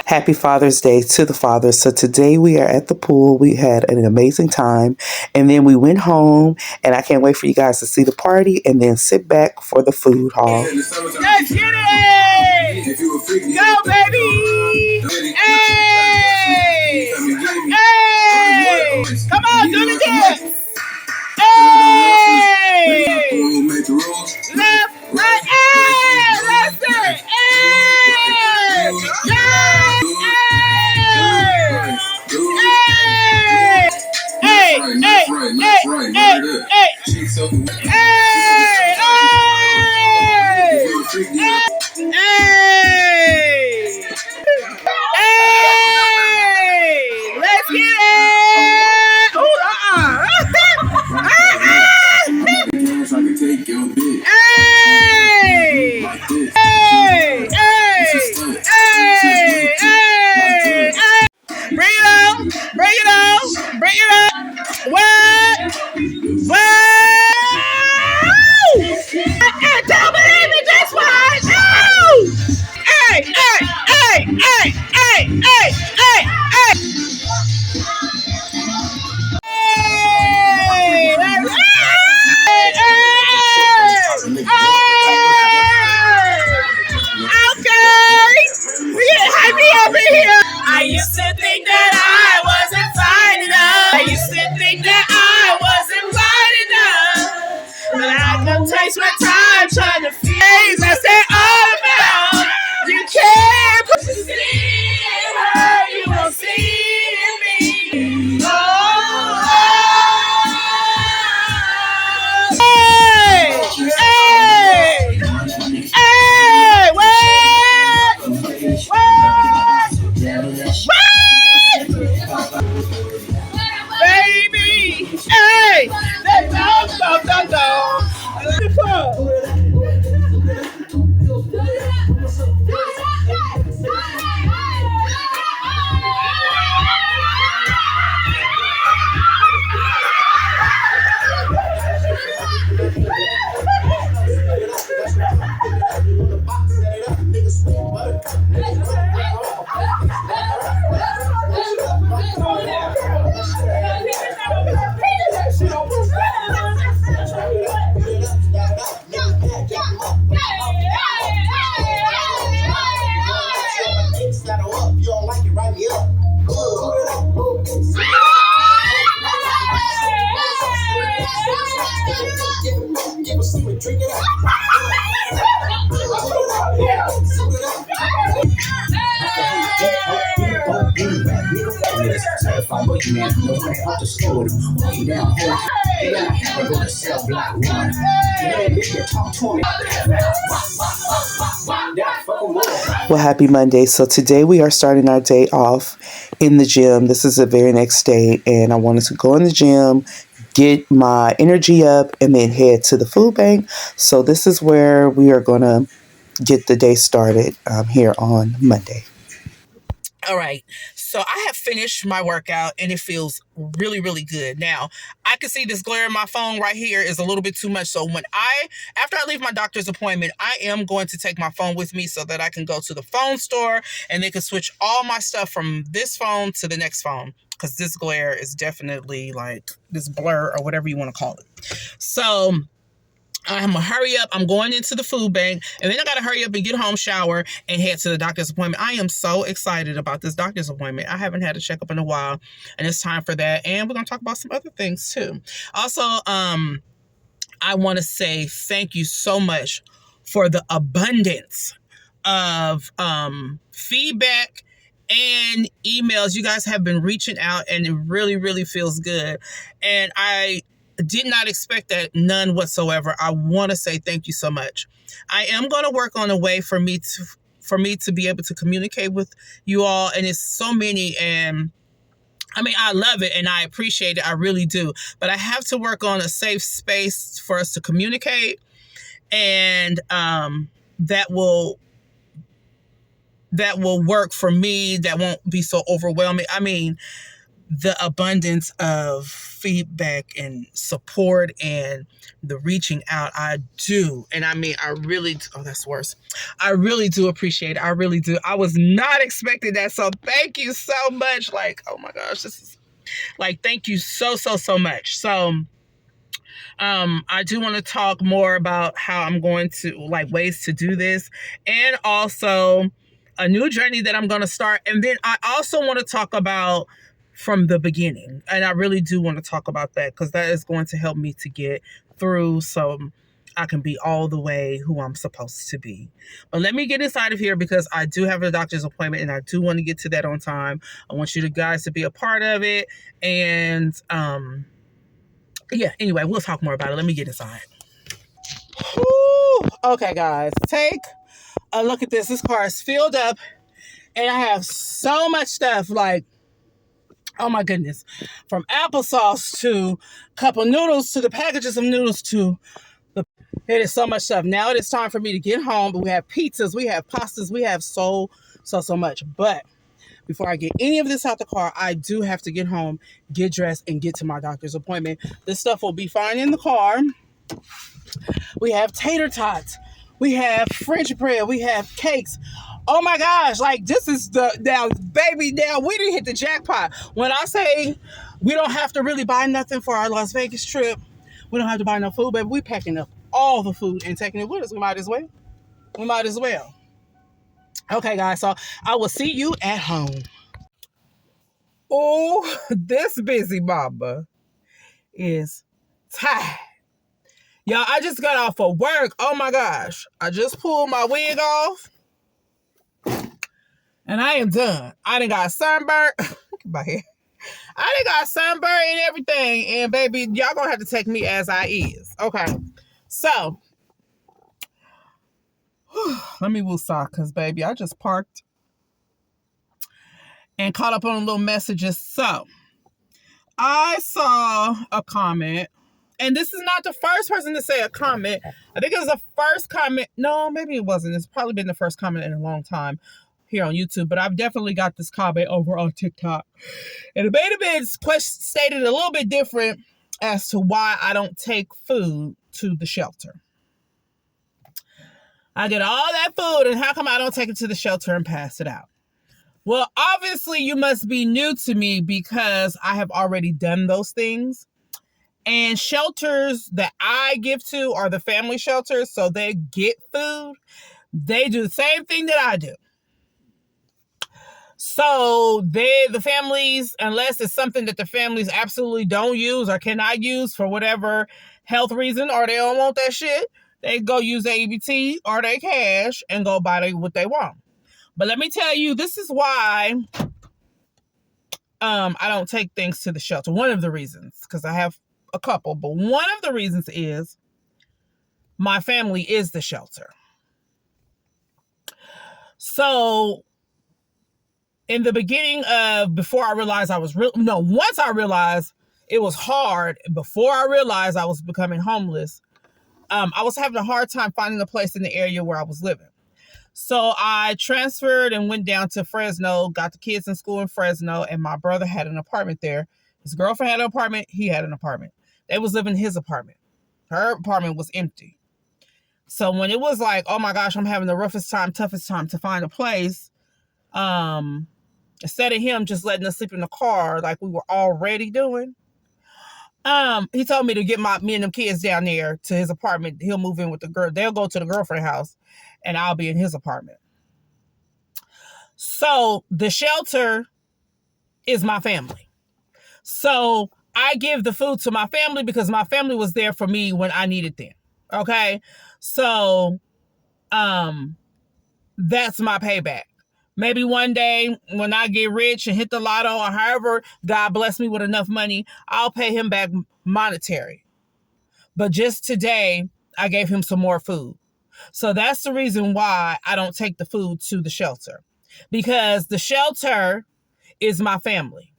Happy Father's Day to the fathers. So today we are at the pool. We had an amazing time. And then we went home. And I can't wait for you guys to see the party and then sit back for the food haul. Let's get it! Go, baby! Hey! Hey! Come on, do it again! Hey! Left, right, hey! Left it! Hey! Yes! Hey! Hey! Hey! Hey! Hey! Hey! Hey! Hey! Let's get it! Ooh, Hey! Hey! Hey! Hey! Hey! Bring it on! Bring it on! Bring it on! What? What? Hey, don't believe me this one! No! Hey! Hey! Hey! Hey! Hey! Hey! Hey! Hey! Hey! Okay! We get hypey up in here! I used to think that I wasn't fine enough. I used to think that I wasn't right enough. But I don't taste my time trying to feel I said all about. You can't put the see in her, you won't see in me. Oh, hey, hey, hey, what? Baby, hey, let's go. Well, happy Monday. So today we are starting our day off in the gym. This is the very next day, and I wanted to go in the gym, get my energy up, and then head to the food bank. So this is where we are going to get the day started here on Monday. All right, so I have finished my workout and it feels really, really good. Now, I can see this glare in my phone right here is a little bit too much. So after I leave my doctor's appointment, I am going to take my phone with me so that I can go to the phone store and they can switch all my stuff from this phone to the next phone. Because this glare is definitely like this blur or whatever you want to call it. So I'm gonna hurry up. I'm going into the food bank, and then I gotta hurry up and get home, shower, and head to the doctor's appointment. I am so excited about this doctor's appointment. I haven't had a checkup in a while, and it's time for that. And we're gonna talk about some other things too. Also, I want to say thank you so much for the abundance of feedback and emails. You guys have been reaching out, and it really, really feels good. And I did not expect that, none whatsoever. I want to say thank you so much. I am going to work on a way for me to be able to communicate with you all, and it's so many, and I mean, I love it and I appreciate it. I really do. But I have to work on a safe space for us to communicate, and that will work for me. That won't be so overwhelming. I mean, the abundance of feedback and support and the reaching out. I do. And I mean, I really, oh, that's worse. I really do appreciate it. I really do. I was not expecting that. So thank you so much. Like, oh my gosh, this is like, thank you so much. So, I do want to talk more about how I'm going to like ways to do this and also a new journey that I'm going to start. And then I also want to talk about from the beginning. And I really do want to talk about that because that is going to help me to get through so I can be all the way who I'm supposed to be. But let me get inside of here because I do have a doctor's appointment and I do want to get to that on time. I want you guys to be a part of it. And yeah, anyway, we'll talk more about it. Let me get inside. Whew. Okay, guys, take a look at this. This car is filled up and I have so much stuff like, oh my goodness, from applesauce to cup of noodles to the packages of noodles to the, it is so much stuff. Now it is time for me to get home, but we have pizzas, we have pastas, we have so much. But before I get any of this out the car, I do have to get home, get dressed, and get to my doctor's appointment. This stuff will be fine in the car. We have tater tots. We have French bread. We have cakes. Oh my gosh, like this is now, baby, now we didn't hit the jackpot. When I say we don't have to really buy nothing for our Las Vegas trip, we don't have to buy no food, baby. We packing up all the food and taking it with us. We might as well. We might as well. Okay, guys, so I will see you at home. Oh, this busy mama is tired. Y'all, I just got off of work. Oh my gosh. I just pulled my wig off. And I am done. I done got sunburned. Look at my hair. I done got sunburned and everything. And baby, y'all gonna have to take me as I is. Okay. So, let me woosah, because baby, I just parked and caught up on little messages. So, I saw a comment. And this is not the first person to say a comment. I think it was the first comment. No, maybe it wasn't. It's probably been the first comment in a long time here on YouTube. But I've definitely got this comment over on TikTok. And the beta bits stated a little bit different as to why I don't take food to the shelter. I get all that food, and how come I don't take it to the shelter and pass it out? Well, obviously, you must be new to me because I have already done those things. And shelters that I give to are the family shelters, so they get food. They do the same thing that I do. So the families, unless it's something that the families absolutely don't use or cannot use for whatever health reason, or they don't want that shit, they go use their EBT or their cash and go buy what they want. But let me tell you, this is why I don't take things to the shelter. One of the reasons, because I have a couple, but one of the reasons is my family is the shelter. So in the beginning of, before I realized I was once I realized it was hard, before I realized I was becoming homeless, I was having a hard time finding a place in the area where I was living. So I transferred and went down to Fresno, got the kids in school in Fresno, and my brother had an apartment there. His girlfriend had an apartment, he had an apartment. They was living in his apartment. Her apartment was empty. So when it was like, oh my gosh, I'm having the toughest time to find a place, instead of him just letting us sleep in the car like we were already doing, he told me to get me and them kids down there to his apartment. He'll move in with the girl. They'll go to the girlfriend house and I'll be in his apartment. So the shelter is my family. So I give the food to my family because my family was there for me when I needed them. Okay. So, that's my payback. Maybe one day when I get rich and hit the lotto or however God bless me with enough money, I'll pay him back monetary. But just today, I gave him some more food. So that's the reason why I don't take the food to the shelter, because the shelter is my family.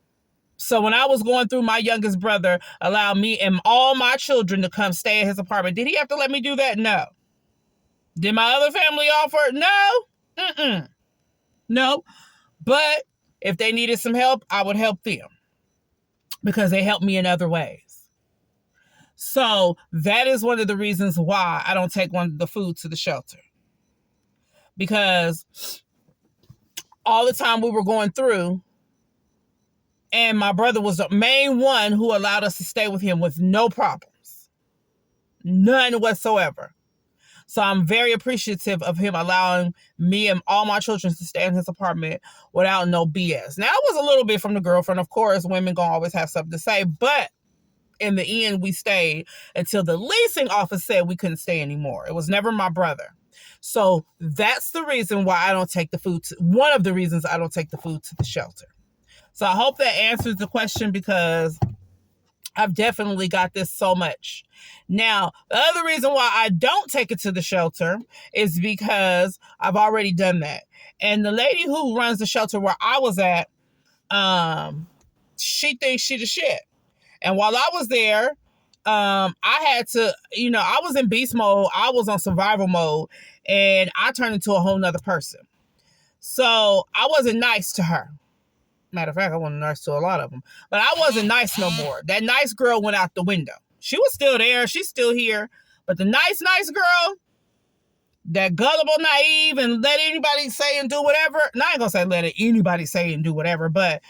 So when I was going through, my youngest brother allowed me and all my children to come stay at his apartment. Did he have to let me do that? No. Did my other family offer? No. No. But if they needed some help, I would help them. because they help me in other ways. So that is one of the reasons why I don't take the food to the shelter. Because all the time we were going through, and my brother was the main one who allowed us to stay with him with no problems. None whatsoever. So I'm very appreciative of him allowing me and all my children to stay in his apartment without no BS. Now, it was a little bit from the girlfriend. Of course, women gonna always have something to say, but in the end, we stayed until the leasing office said we couldn't stay anymore. It was never my brother. So that's the reason why I don't take the food one of the reasons I don't take the food to the shelter. So I hope that answers the question, because I've definitely got this so much. Now, the other reason why I don't take it to the shelter is because I've already done that. And the lady who runs the shelter where I was at, she thinks she the shit. And while I was there, I had to, I was in beast mode. I was on survival mode, and I turned into a whole nother person. So I wasn't nice to her. Matter of fact, I wasn't nice to a lot of them. But I wasn't nice no more. That nice girl went out the window. She was still there. She's still here. But the nice girl, that gullible, naive, and let anybody say and do whatever. And I ain't going to say let anybody say and do whatever, but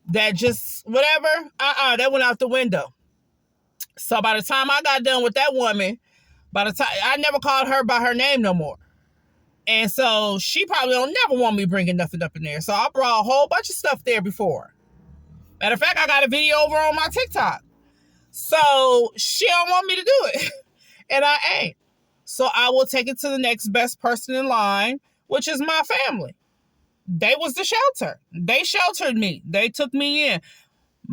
that just whatever, that went out the window. So by the time I got done with that woman, I never called her by her name no more. And so she probably don't never want me bringing nothing up in there. So I brought a whole bunch of stuff there before. Matter of fact, I got a video over on my TikTok. So she don't want me to do it. And I ain't. So I will take it to the next best person in line, which is my family. They was the shelter. They sheltered me. They took me in.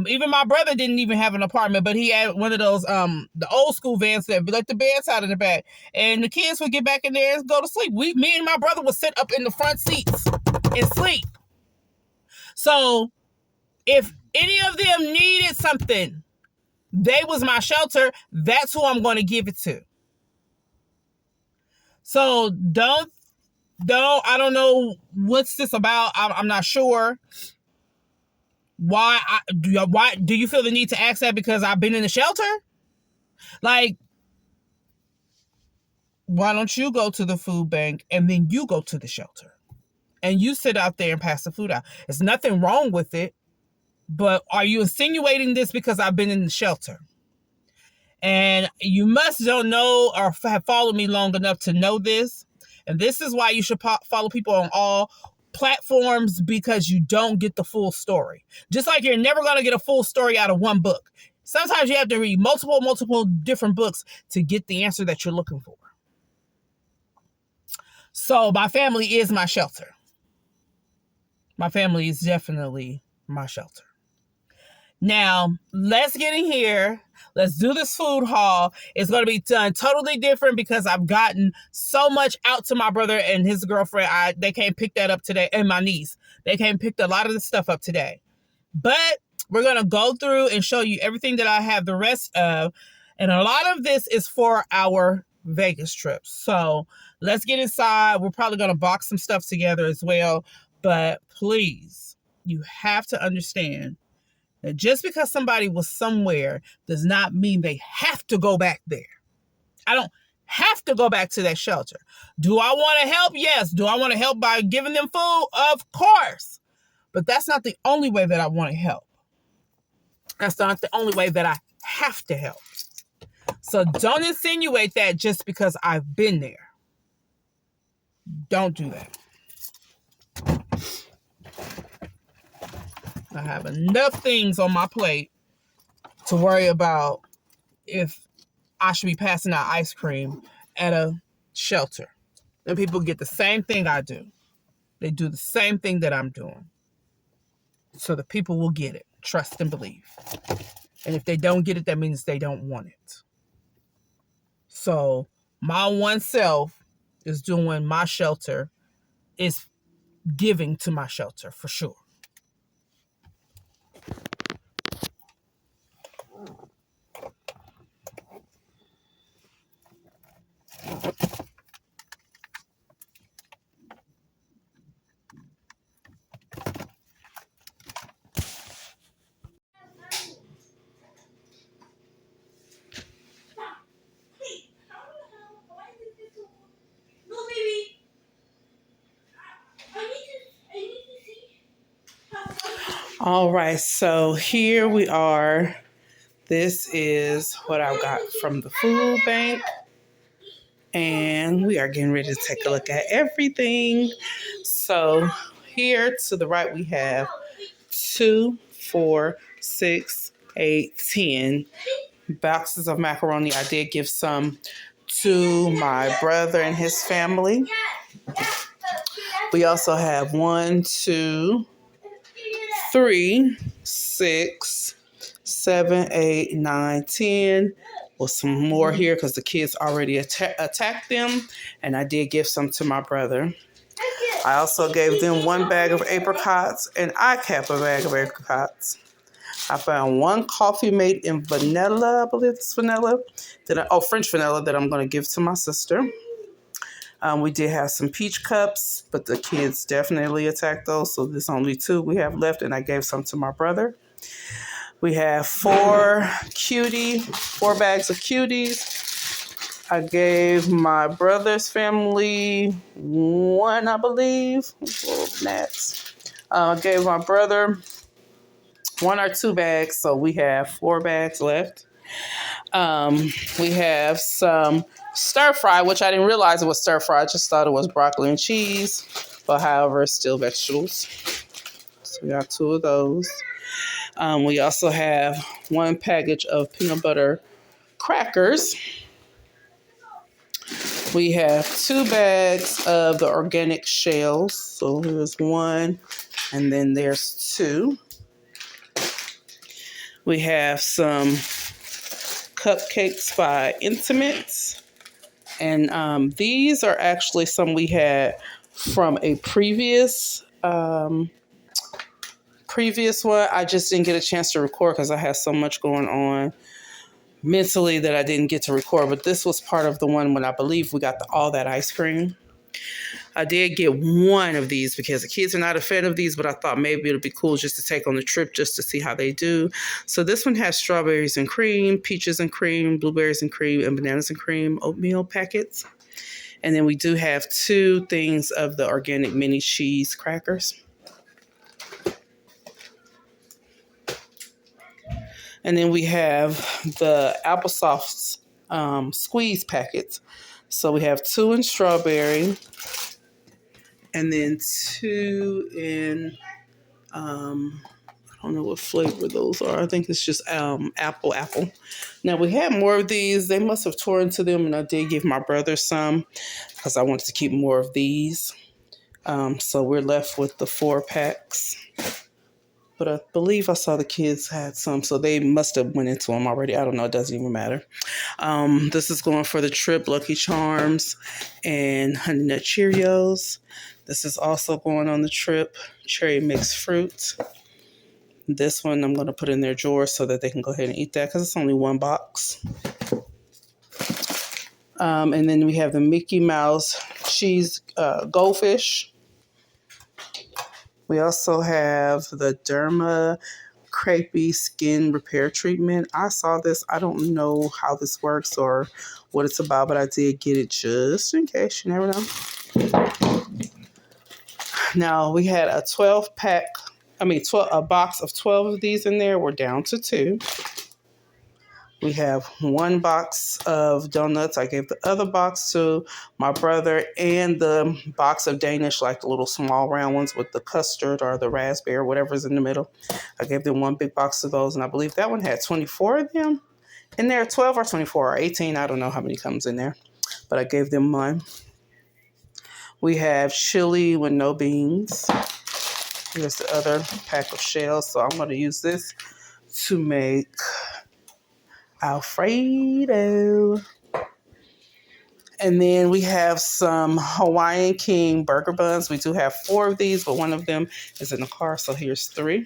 Even my brother didn't even have an apartment, but he had one of those the old school vans that let the beds out in the back, and the kids would get back in there and go to sleep. Me and my brother would sit up in the front seats and sleep. So if any of them needed something, they was my shelter. That's who I'm going to give it to. So I don't know what's this about. I'm not sure. Why do you feel the need to ask that because I've been in the shelter? Like, why don't you go to the food bank and then you go to the shelter and you sit out there and pass the food out? There's nothing wrong with it, but are you insinuating this because I've been in the shelter? And you must don't know or have followed me long enough to know this. And this is why you should follow people on all platforms, because you don't get the full story. Just like you're never going to get a full story out of one book. Sometimes you have to read multiple different books to get the answer that you're looking for. So my family is my shelter. My family is definitely my shelter. Now, let's get in here. Let's do this food haul. It's going to be done totally different because I've gotten so much out to my brother and his girlfriend. They came pick that up today, and my niece. They came pick a lot of the stuff up today. But we're going to go through and show you everything that I have the rest of. And a lot of this is for our Vegas trip. So let's get inside. We're probably going to box some stuff together as well. But please, you have to understand that just because somebody was somewhere does not mean they have to go back there. I don't have to go back to that shelter. Do I want to help? Yes. Do I want to help by giving them food? Of course. But that's not the only way that I want to help. That's not the only way that I have to help. So don't insinuate that just because I've been there. Don't do that. I have enough things on my plate to worry about if I should be passing out ice cream at a shelter. And people get the same thing I do. They do the same thing that I'm doing. So the people will get it. Trust and believe. And if they don't get it, that means they don't want it. So my one self is doing my shelter, is giving to my shelter for sure. All right, so here we are. This is what I got from the food bank. And we are getting ready to take a look at everything. So here to the right, we have 2, 4, 6, 8, 10 boxes of macaroni. I did give some to my brother and his family. We also have 1, 2, 3, 6, 7, 8, 9, 10. Well, some more here because the kids already attacked them, and I did give some to my brother. I also gave them 1 bag of apricots, and I kept a bag of apricots. I found 1 coffee made in vanilla, I believe it's vanilla, French vanilla that I'm going to give to my sister. We did have some peach cups, but the kids definitely attacked those, so there's only 2 we have left, and I gave some to my brother. We have 4 bags of cuties. I gave my brother's family 1, I believe. Little gnats. I gave my brother 1 or 2 bags, so we have 4 bags left. We have some stir fry, which I didn't realize it was stir fry. I just thought it was broccoli and cheese, but however, it's still vegetables. So we got 2 of those. We also have 1 package of peanut butter crackers. We have 2 bags of the organic shells. So here's 1, and then there's 2. We have some cupcakes by Intimates. And these are actually some we had from a previous one. I just didn't get a chance to record because I had so much going on mentally that I didn't get to record. But this was part of the one when I believe we got all that ice cream. I did get 1 of these because the kids are not a fan of these, but I thought maybe it'll be cool just to take on the trip just to see how they do. So this one has strawberries and cream, peaches and cream, blueberries and cream, and bananas and cream oatmeal packets. And then we do have 2 things of the organic mini cheese crackers. And then we have the applesauce squeeze packets. So we have 2 in strawberry, and then 2 in, I don't know what flavor those are. I think it's just apple. Now, we had more of these. They must have torn into them, and I did give my brother some because I wanted to keep more of these. So we're left with the 4 packs. But I believe I saw the kids had some, so they must have went into them already. I don't know. It doesn't even matter. This is going for the trip, Lucky Charms and Honey Nut Cheerios. This is also going on the trip, Cherry Mixed Fruit. This one I'm going to put in their drawer so that they can go ahead and eat that because it's only 1 box. And then we have the Mickey Mouse Cheese Goldfish. We also have the Derma Crepey Skin Repair Treatment. I saw this. I don't know how this works or what it's about, but I did get it just in case. You never know. Now, we had a box of 12 of these in there. We're down to 2. We have 1 box of donuts. I gave the other box to my brother, and the box of Danish, like the little small round ones with the custard or the raspberry, whatever's in the middle. I gave them 1 big box of those, and I believe that one had 24 of them in there, 12 or 24 or 18. I don't know how many comes in there, but I gave them 1. We have chili with no beans. Here's the other pack of shells, so I'm going to use this to make Alfredo. And then we have some Hawaiian King burger buns. We do have 4 of these, but 1 of them is in the car, so here's 3.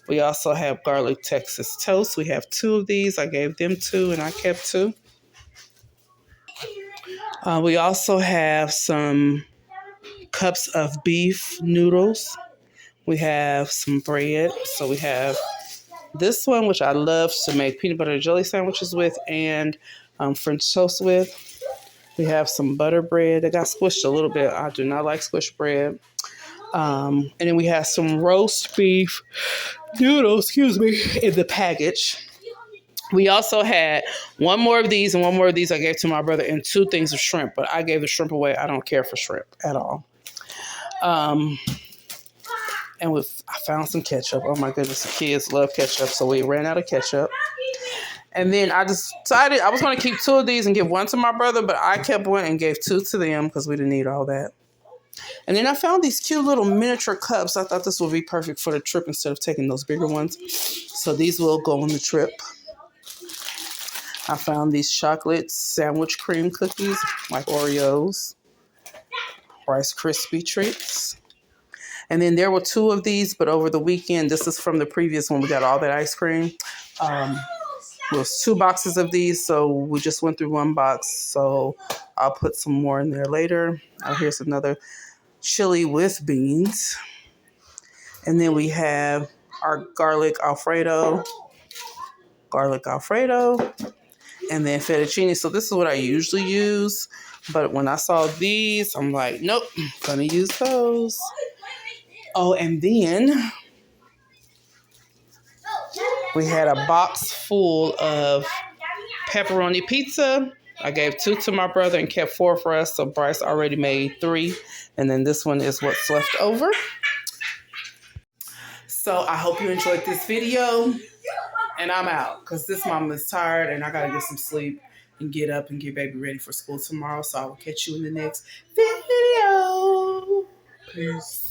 We also have garlic Texas toast. We have 2 of these. I gave them 2, and I kept 2. We also have some cups of beef noodles. We have some bread. So we have this one, which I love to make peanut butter and jelly sandwiches with and French toast with. We have some butter bread that got squished a little bit. I do not like squished bread. And then we have some roast beef noodles, in the package. We also had one more of these and one more of these I gave to my brother and 2 things of shrimp, but I gave the shrimp away. I don't care for shrimp at all. And I found some ketchup. Oh my goodness, the kids love ketchup, so we ran out of ketchup. And then I decided I was going to keep 2 of these and give one to my brother, but I kept one and gave 2 to them because we didn't need all that. And then I found these cute little miniature cups. I thought this would be perfect for the trip instead of taking those bigger ones. So these will go on the trip. I found these chocolate sandwich cream cookies, like Oreos, Rice Krispie treats. And then there were 2 of these, but over the weekend, this is from the previous one, we got all that ice cream. There was 2 boxes of these, so we just went through 1 box. So I'll put some more in there later. Oh, here's another chili with beans. And then we have our garlic Alfredo, and then fettuccine. So this is what I usually use. But when I saw these, I'm like, nope, I'm gonna use those. Oh, and then we had a box full of pepperoni pizza. I gave 2 to my brother and kept 4 for us. So Bryce already made 3. And then this one is what's left over. So I hope you enjoyed this video. And I'm out because this mama is tired and I got to get some sleep and get up and get baby ready for school tomorrow. So I will catch you in the next video. Peace.